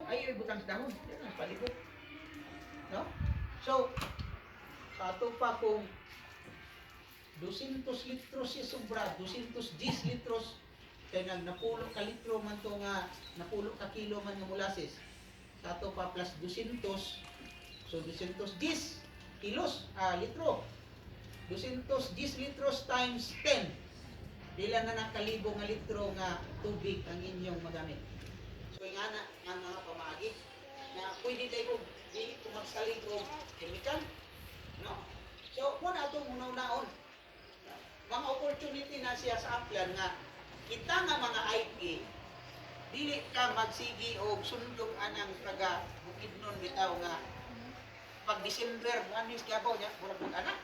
Ay, butang sa dahon. Yan ang palibot. No? So, sa ato pa kung 200 litros si sobra, 210 litros, kaya napulo ka litro man to nga, napulo ka kilo man nga molasses. Sa ato pa plus 200, so 210 kilos, litro. 210 litros times 10. Dila na nakalibo nga litro nga tubig ang inyong magamit. So nga na, nga mga pamagi, na pwede tayo di magsalig o chemical. No? So, muna itong unaw-naon. Mga opportunity na siya sa Aklan nga kita nga mga IP, dili ka magsigi o sundog anang taga Bukidnon bitaw nga pag December, anis Gabaw niya, murag mag-anak.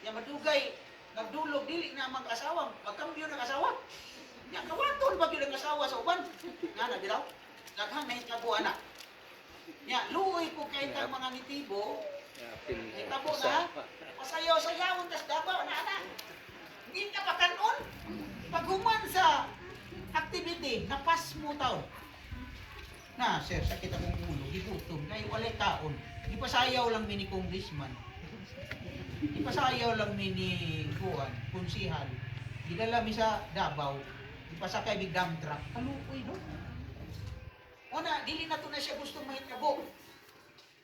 Niya madugay, nagdulog, dili na mag-asawa, magkambyo ng asawa. Niya kawaton pag yun ang asawa sa uban. Nga na, dilaw, naghang na hitabo anak. Niya, luoy ko kahit ang mga nitibo, hitabo na, masayaw-sayawon tas Davao na anak. Hindi ka pa kanon. Pag human sa activity, napas mo taon. Na, sir, sakit akong ulo, gigutom, kaya walay taon. Di pa sayaw lang mini congressman. Di pa sayaw lang mini konsihal. Gidala mi sa Davao, di pa sakay big dump truck. Kalukoy, no? O na, dili na to na siya gustong mahitabo.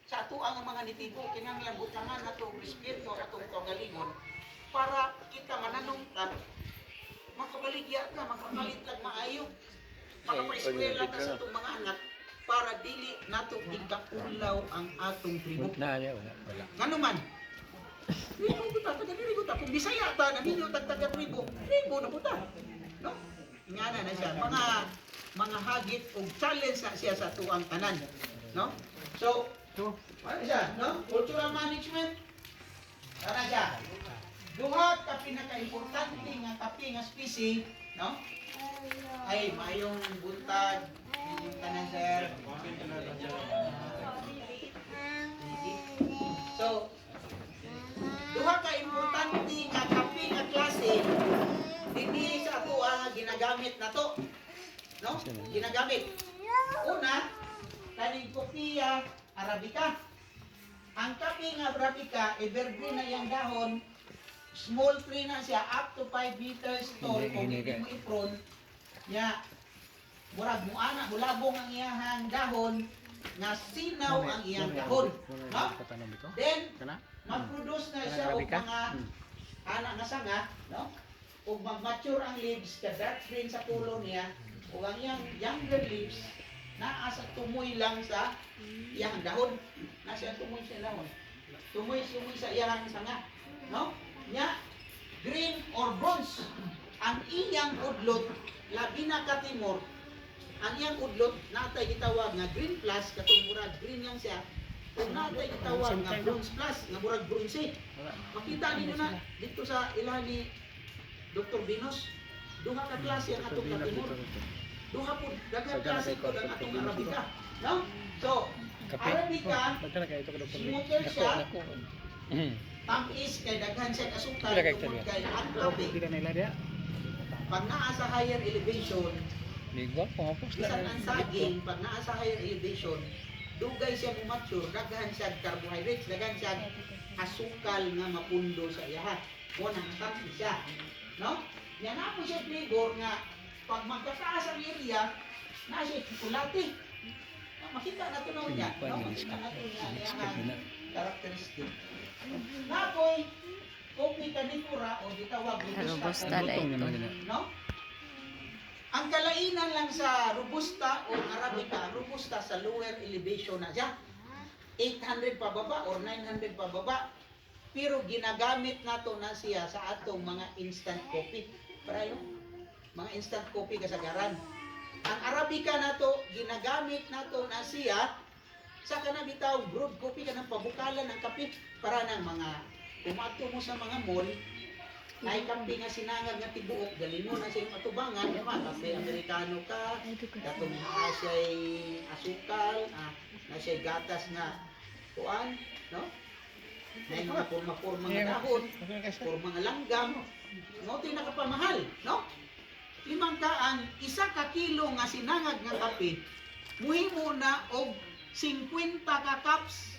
Sa ato ang mga nitibo, kinanglang butangan na to, espiritu, atong kagalingon, para kita mananungtad, makabaligya ka, makapalitag maayo, makapaeskwela ka sa itong mga anak, para dili nato ikakulaw ang atong tribo. Ngano man? Tribo ta, taga-tribo ta. Kung Bisaya ta, naminyo taga-tribo, tribo na po ta. No? Ingana na siya. Mga hagit o challenge na siya sa tuwang tanan. No? So, ano siya? No? Cultural management. Ano siya? Duha ka pinaka-importante nga kape nga species, no? Ay, mayong buntag, yung tanan sir. So, duha ka importante nga kape nga klase, hindi sa ato ang ginagamit na to. No? Ginagamit. Una, kaning Coffea arabica. Ang kape nga arabica, evergreen na yung dahon, small tree na siya, up to 5 meters tall, kung hindi mo ipron, niya, murag mo anak, bulabong ang iyahang dahon, nga sinaw ang iyang dahon. No? Then, mag-produce na siya o mga anak nga sanga, no? O mag-mature ang leaves, ka-dark green sa tulo niya, o ang iyang younger leaves, naasa tumoy lang sa iyang dahon. Nasa tumoy sa dahon. Tumoy sa iyang sanga. No? Nya, green or bronze. Ang iyang udlot, labi na katimor, ang iyang udlot, natay gitawag nga green plus, katong murag green lang siya, kung natay gitawag nga bronze plus, nga murag bronze. Makita ninyo na, dito sa ilahan ni Dr. Binos, duha ka klase ang atong katimor. Duha po, daghang klase po ang atong arabica. No? So, arabica, smoother siya, tamis kay daghan siya kasukal, tungkol kay ang kape. Pag naa sa higher elevation, isang ang saging, pag naa sa higher elevation, dugay siya mature, daghan siya carbohydrates, daghan siya asukal nga mapundo sa iyaha. O nang tamis siya. No? Yan na po siya flavor nga pag magkataas ang area, na siya chocolate. Makita na ito naman yan. No? Makita na ito yan. Characteristic. Nakoy, kopi kanipura o ditawag robusta. No? Ang kalainan lang sa robusta o arabica, robusta sa lower elevation na siya. 800 pababa or 900 pababa. Pero ginagamit nato na siya sa atong mga instant coffee. Para yung mga instant coffee kasagaran. Ang arabica nato, ginagamit nato na siya sa kanang bitaw brewed coffee kanang pabukalan ng kape para ng mga tumato mo sa mga mall. Ay kambi nga sinangag nga tibuok, gali mo na sa iyong atubangan, naman, kasi Amerikano ka, katong na siya'y asukal, na siya'y gatas nga kuan, no? Na yung mga porma-porma nga dahon, porma nga langgam, no? Ito yung nakapamahal, no? 5 ka ang 1 ka kilo nga sinangag nga kape, muhimo na og 50 ka cups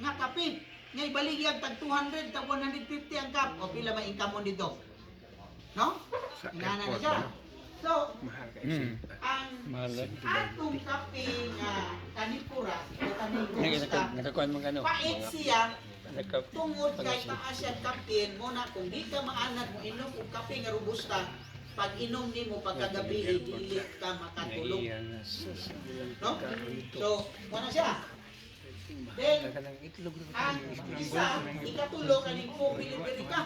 nga kape. Ngay baligyag tag 200 tag 150 ang cup. O pila may income mo dito? No? Inana na siya. So, ang atong kape nga kanipura o kanikusta, Nakakuan mo kano? pait siya tungod kay taas siya kape mo na kung di ka maanad mo inom og kape nga robusta, pag inom nimo pagkagabi dili ka makatulog. No? So, wala siya. Then, ang isa, ikatulo kaning coffee liberica.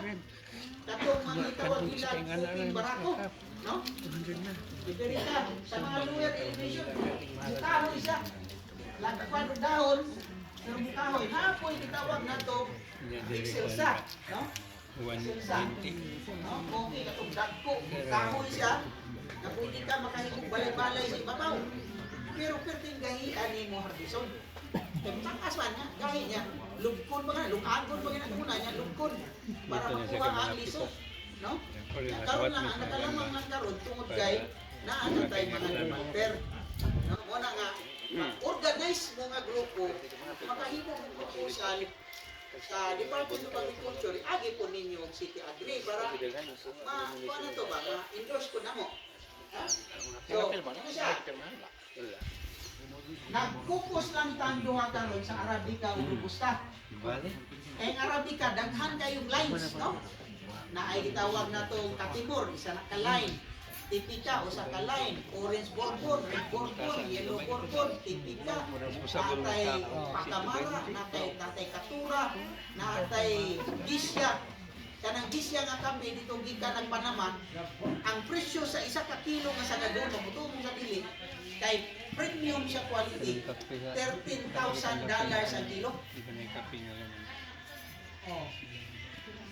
Katong mga itawag nila coffee barako. No? Liberica, sa mga lower elevation, bukahoy siya. Lagpan ng dahon, pero bukahoy. Hapoy itawag na to, excelsa. No? Excelsa. No? Coffee, katong dagko, bukahoy siya, na pwede ka makahigog balay-balay sa ibabaw. Pero perting gahian ni mo Harbison. Pagkakas man nga, gahi niya, lugkon ba nga, lukagon ba nga muna niya, lugkon, para makuha ang liso. No? Nakaroon lang, nakalamang nga karoon, tungod kay, naano tayo mga lumalter. No? Muna nga, organize mo nga grupo, makahimo mo grupo sa Department of Agriculture, agi po ninyo ang City Agri, para ano to ba, ma-endorse ko na mo. Ha? So, ano siya? Nag-focus lang tayong duha karon sa Arabica o Robusta. Kaya ang Arabica, daghan kayong lines, no? Na ay gitawag na itong Katibor, isa na ka-line. Tipika, usa ka-line. Orange Bourbon, red Bourbon, yellow Bourbon, tipika. Natay Pacamara, natay Katura, natay Gisya. Kanang gisya nga kami dito gikan ng Panama, ang presyo sa isa ka kilo nga sa gadono, mutong sa dili, kay premium siya quality, $13,000 ang kilo. Oh.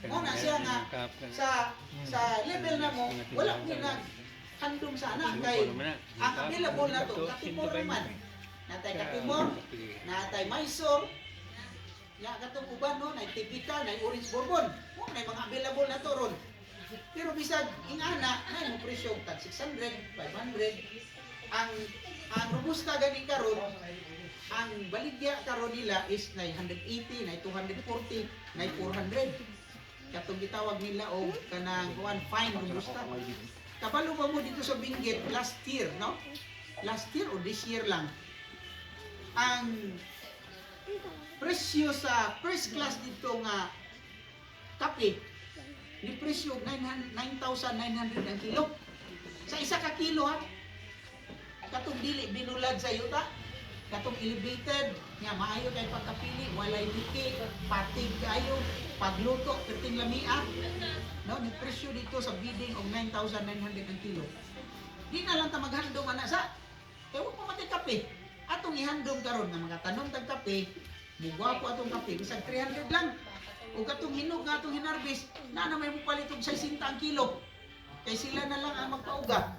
Muna siya nga sa level na mo, wala ko handong sana kay ang available na to, Katimor naman. Natay Katimor, natay Mysore, nga katong uban no, nay Tipika, nay Orange Bourbon. Mo nay mga available na to ron. Pero bisag ingana, nay mo presyo tag 600, 500. Ang robusta gani karon, ang baligya karon nila is nay 180, nay 240, nay 400. Katong gitawag nila og kanang one fine robusta. Kabalo ba mo dito sa Benguet last year, no? Last year or this year lang. Ang presyo sa first class dito nga kape ni presyo 9,900 ang kilo. Sa isa ka kilo ha. Katong dili binulad sa yuta. Katong elevated nga maayo kay pagkapili, walay diki, patig kayo, pagluto perting lamia. No, ni presyo dito sa bidding og 9,900 ang kilo. Di na lang ta maghandom ana sa. Kay wa pa matay kape. Atong ihandom karon nga mga tanom tag kape. Mugwa po atong kape, bisag 300 lang. O katong hinog nga atong hinarbis, na may mupalit og 60 ang kilo. Kay sila na lang ang magpauga.